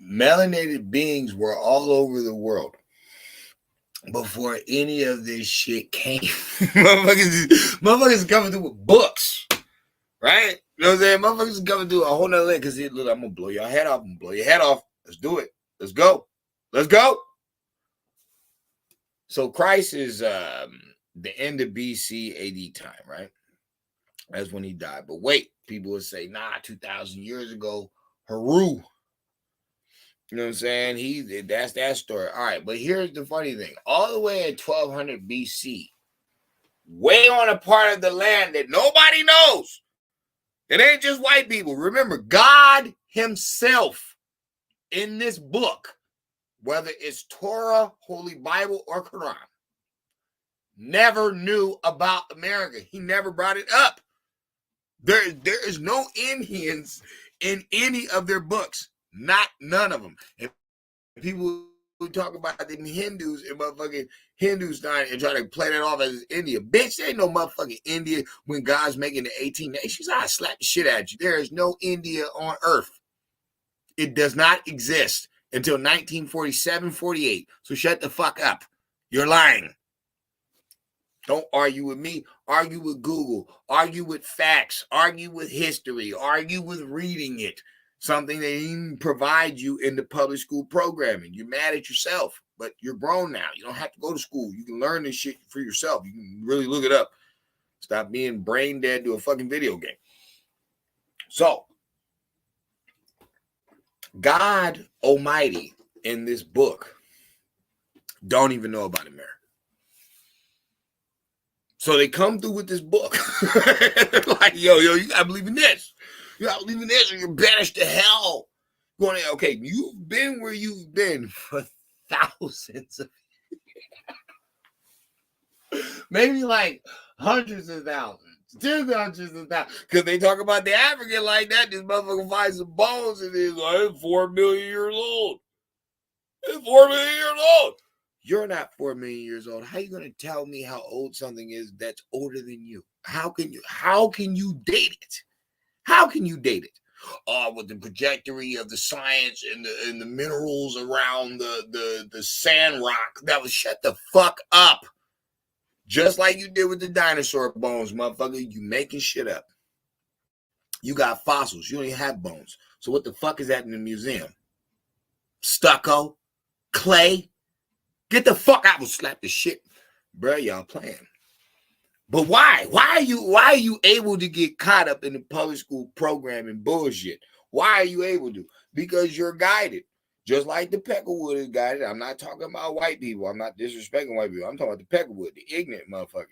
Melanated beings were all over the world before any of this shit came. motherfuckers coming through with books, right? You know what I'm saying? Motherfuckers coming through a whole nother link because look, I'm gonna blow your head off. I'm gonna blow your head off. Let's do it. Let's go. Let's go. So Christ is the end of BC AD time, right? That's when he died. But wait, people would say, nah, 2,000 years ago, Heru. You know what I'm saying? That's that story. All right, but here's the funny thing. All the way in 1200 BC, way on a part of the land that nobody knows. It ain't just white people. Remember, God himself in this book, whether it's Torah, Holy Bible, or Quran, never knew about America. He never brought it up. There is no Indians in any of their books. None of them. And people who talk about them Hindus and motherfucking Hindustan and try to play that off as India. Bitch, there ain't no motherfucking India when God's making the 18 nations. I slap the shit at you. There is no India on earth. It does not exist until 1947, 48. So shut the fuck up. You're lying. Don't argue with me. Argue with Google. Argue with facts. Argue with history. Argue with reading it. Something they didn't provide you in the public school programming. You're mad at yourself, but you're grown now. You don't have to go to school. You can learn this shit for yourself. You can really look it up. Stop being brain dead to a fucking video game. So, God Almighty in this book don't even know about America. So they come through with this book. Like, yo, you gotta believe in this. You gotta believe in this or you're banished to hell. Going, okay, you've been where you've been for thousands of years. Maybe like hundreds of thousands. Tens of hundreds of thousands. Because they talk about the African like that. This motherfucker finds some bones and it's like 4 million years old. It's 4 million years old. You're not 4 million years old. How are you going to tell me how old something is that's older than you? How can you date it? How can you date it? With the trajectory of the science and the minerals around the sand rock. That was shut the fuck up. Just like you did with the dinosaur bones, motherfucker. You making shit up. You got fossils. You don't even have bones. So what the fuck is that in the museum? Stucco? Clay? Get the fuck out. I will slap the shit. Bro, y'all playing. But why? Why are you able to get caught up in the public school program and bullshit? Why are you able to? Because you're guided. Just like the Peckerwood is guided. I'm not talking about white people. I'm not disrespecting white people. I'm talking about the Peckerwood, the ignorant motherfucker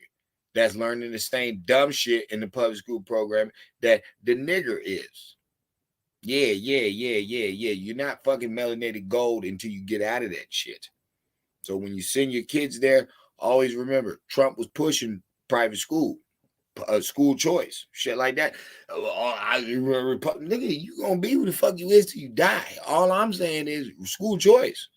that's learning the same dumb shit in the public school program that the nigger is. Yeah. You're not fucking melanated gold until you get out of that shit. So when you send your kids there, always remember, Trump was pushing private school, school choice, shit like that. Nigga, you gonna be who the fuck you is till you die. All I'm saying is school choice.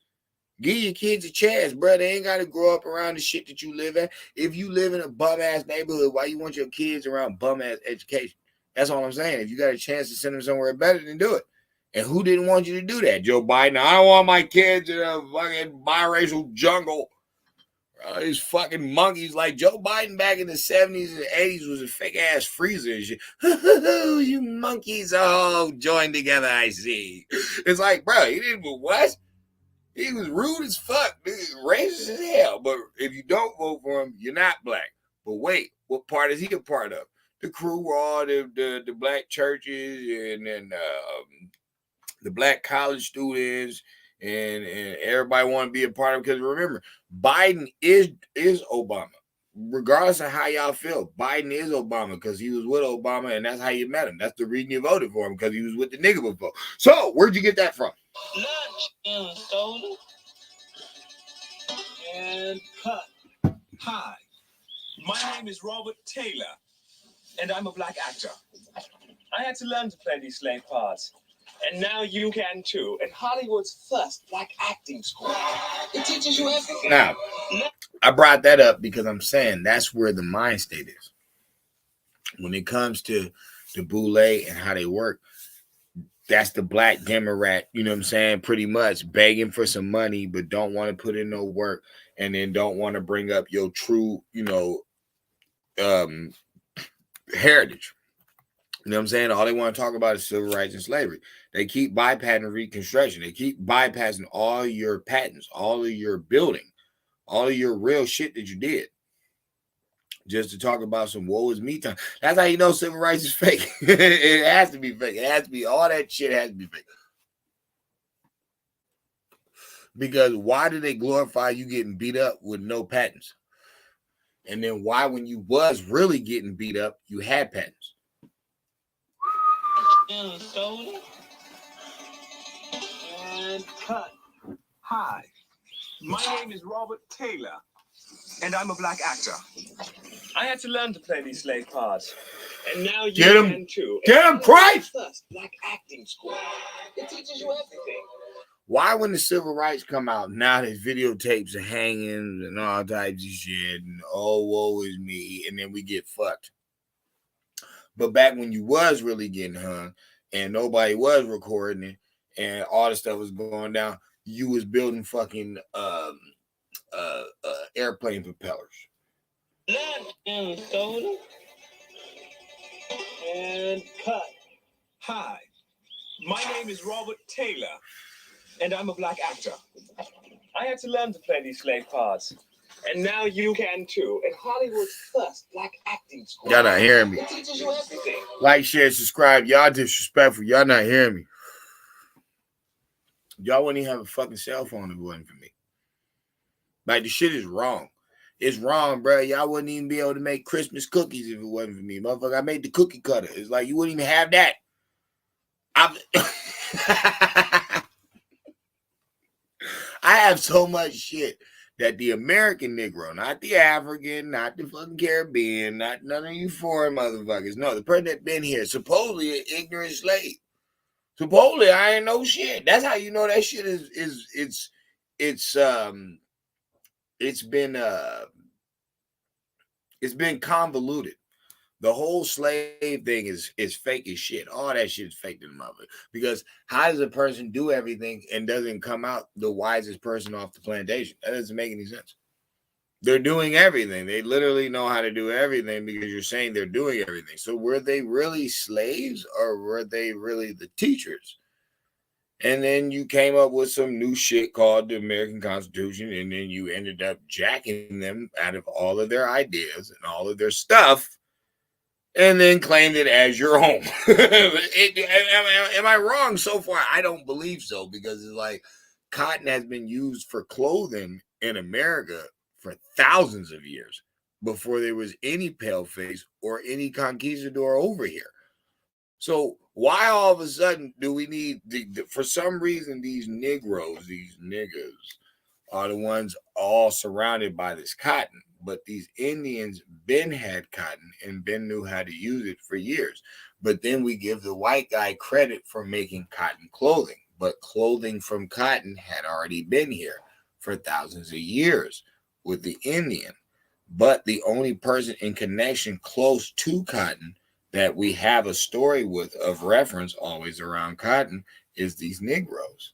Give your kids a chance, bro. They ain't gotta grow up around the shit that you live at. If you live in a bum ass neighborhood, why you want your kids around bum ass education? That's all I'm saying. If you got a chance to send them somewhere better, then do it. And who didn't want you to do that? Joe Biden. I don't want my kids in a fucking biracial jungle. These fucking monkeys like Joe Biden back in the 70s and 80s was a fake ass freezer and shit. You monkeys all joined together, I see. It's like, bro, you didn't, what? He was rude as fuck, dude, racist as hell. But if you don't vote for him, you're not black. But wait, what part is he a part of? The crew, all the black churches, and then the black college students, and everybody want to be a part of it. Because remember, Biden is Obama. Regardless of how y'all feel, Biden is Obama because he was with Obama, and that's how you met him. That's the reason you voted for him, because he was with the nigga before. So where'd you get that from? Lunch in soda. And cut. Hi, my name is Robert Taylor, and I'm a black actor. I had to learn to play these slave parts, and now you can too. At Hollywood's first black acting school, it teaches you everything. Now, I brought that up because I'm saying that's where the mind state is. When it comes to the boule and how they work, that's the black Democrat, you know what I'm saying? Pretty much begging for some money, but don't want to put in no work, and then don't want to bring up your true, heritage. You know what I'm saying? All they want to talk about is civil rights and slavery. They keep bypassing Reconstruction. They keep bypassing all your patents, all of your building, all of your real shit that you did, just to talk about some woe is me time. That's how you know civil rights is fake. It has to be fake. It has to be, all that shit has to be fake. Because why do they glorify you getting beat up with no patents? And then why, when you was really getting beat up, you had patents? And cut. Hi, my name is Robert Taylor, and I'm a black actor. I had to learn to play these slave parts, and now you can too. Get him, Christ! First black acting school. It teaches you everything. Why, when the civil rights come out, now there's videotapes of hangings and all types of shit, and oh, woe is me, and then we get fucked. But back when you was really getting hung and nobody was recording it and all the stuff was going down, you was building fucking airplane propellers. And cut. Hi, my name is Robert Taylor, and I'm a black actor. I had to learn to play these slave parts, and now you can too. At Hollywood's first black acting school. Y'all not hearing me. It teaches you everything. Like, share, subscribe. Y'all disrespectful. Y'all not hearing me. Y'all wouldn't even have a fucking cell phone if it wasn't for me. Like, the shit is wrong. It's wrong, bro. Y'all wouldn't even be able to make Christmas cookies if it wasn't for me. Motherfucker, I made the cookie cutter. It's like you wouldn't even have that. I have so much shit that the American Negro, not the African, not the fucking Caribbean, not none of you foreign motherfuckers. No, the person that been here, supposedly an ignorant slave. Supposedly I ain't know shit. That's how you know that shit it's been convoluted. The whole slave thing is fake as shit. All that shit is fake to the mother. Because how does a person do everything and doesn't come out the wisest person off the plantation? That doesn't make any sense. They're doing everything. They literally know how to do everything because you're saying they're doing everything. So were they really slaves or were they really the teachers? And then you came up with some new shit called the American Constitution, and then you ended up jacking them out of all of their ideas and all of their stuff, and then claimed it as your own. Am I wrong so far? I don't believe so, because it's like cotton has been used for clothing in America for thousands of years before there was any paleface or any conquistador over here. So why all of a sudden do we need, for some reason, these Negroes, these niggas, are the ones all surrounded by this cotton? But these Indians been had cotton and been knew how to use it for years. But then we give the white guy credit for making cotton clothing. But clothing from cotton had already been here for thousands of years with the Indian. But the only person in connection close to cotton that we have a story with of reference always around cotton is these Negroes.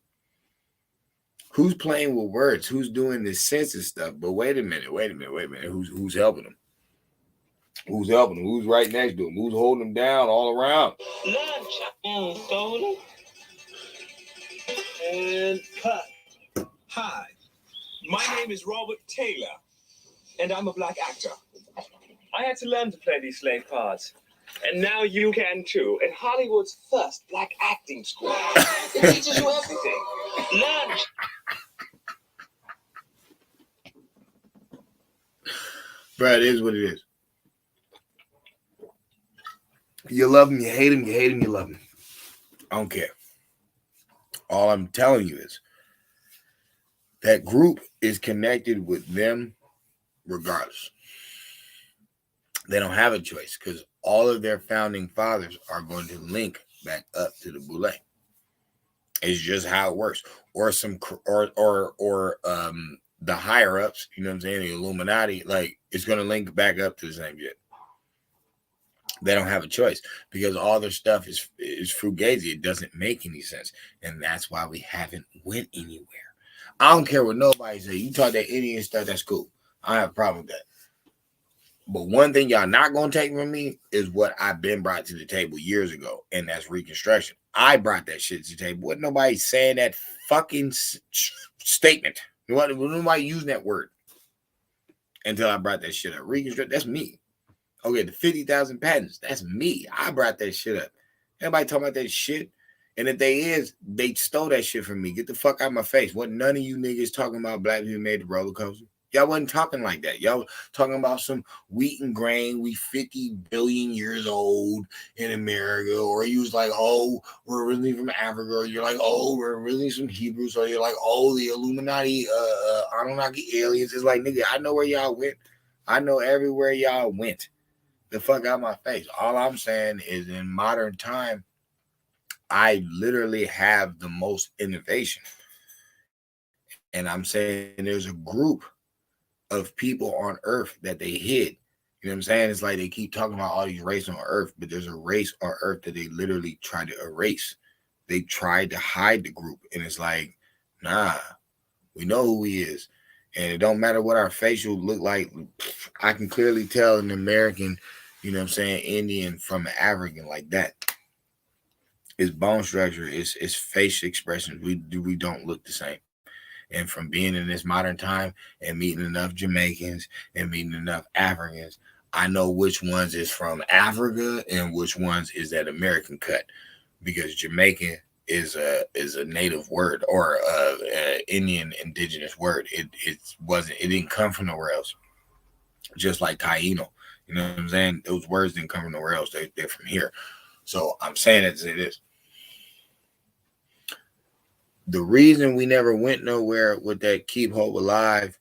Who's playing with words? Who's doing this census stuff? But wait a minute. Who's helping them? Who's helping them? Who's right next to them? Who's holding them down all around? Lunch and soda. And cut. Hi, my name is Robert Taylor, and I'm a black actor. I had to learn to play these slave parts, and now you can too. At Hollywood's first black acting school, it teaches you everything. Learn. Bro, it is what it is. You love him, you hate him, you hate him, you love him. I don't care. All I'm telling you is that group is connected with them regardless. They don't have a choice because all of their founding fathers are going to link back up to the Boule. It's just how it works. Or the higher ups, you know what I'm saying, the Illuminati, like it's going to link back up to the same shit. They don't have a choice because all their stuff is fugazi. It doesn't make any sense, and that's why we haven't went anywhere. I don't care what nobody say. You talk that Indian stuff, that's cool. I don't have a problem with that. But one thing y'all not gonna take from me is what I've been brought to the table years ago, and that's Reconstruction. I brought that shit to the table. Wasn't nobody saying that fucking statement. Nobody using that word until I brought that shit up. Reconstruction, that's me. Okay, the 50,000 patents, that's me. I brought that shit up. Everybody talking about that shit. And if they stole that shit from me. Get the fuck out of my face. Wasn't none of you niggas talking about black people made the roller coaster? Y'all wasn't talking like that. Y'all talking about some wheat and grain. We 50 billion years old in America. Or you was like, oh, we're originally from Africa. Or you're like, oh, we're originally some Hebrews. Or you're like, oh, the Illuminati, Anunnaki aliens. It's like, nigga, I know where y'all went. I know everywhere y'all went. The fuck out of my face. All I'm saying is in modern time, I literally have the most innovation. And I'm saying there's a group of people on Earth that they hid. You know what I'm saying? It's like they keep talking about all these races on Earth, but there's a race on Earth that they literally tried to erase. They tried to hide the group. And it's like, nah, we know who he is. And it don't matter what our facial look like. I can clearly tell an American, you know what I'm saying, Indian from an African like that. His bone structure, his face expressions, we don't look the same. And from being in this modern time and meeting enough Jamaicans and meeting enough Africans, I know which ones is from Africa and which ones is that American cut. Because Jamaican is a native word or a Indian indigenous word. It didn't come from nowhere else. Just like Taino. You know what I'm saying? Those words didn't come from nowhere else. They're from here. So I'm saying it to say this. The reason we never went nowhere with that keep hope alive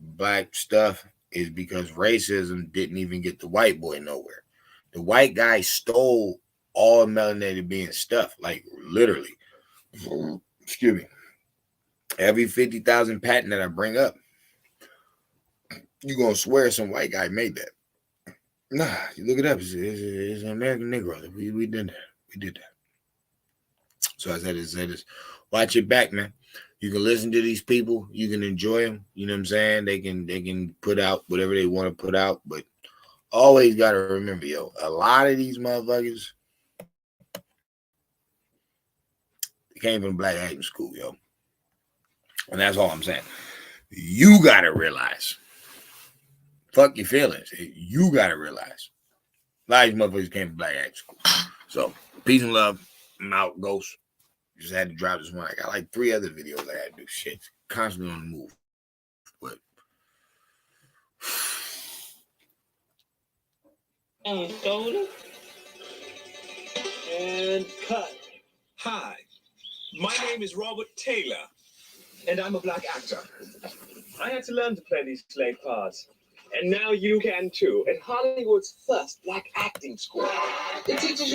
black stuff is because racism didn't even get the white boy nowhere. The white guy stole all melanated being stuff, like literally. Excuse me. Every 50,000 patent that I bring up, you're going to swear some white guy made that. Nah, you look it up. It's an American Negro. We did that. We did that. So I said this. Watch your back, man. You can listen to these people. You can enjoy them. You know what I'm saying? They can put out whatever they want to put out. But always got to remember, yo, a lot of these motherfuckers, they came from black acting school, yo. And that's all I'm saying. You got to realize. Fuck your feelings. You got to realize. A lot of these motherfuckers came from black acting school. So, peace and love. I'm out, Ghost. Just had to drop this one. I got like 3 other videos I had to do. Shit. Constantly on the move. But. And cut. Hi, my name is Robert Taylor, and I'm a black actor. I had to learn to play these slave parts, and now you can too. At Hollywood's first black acting school, it teaches you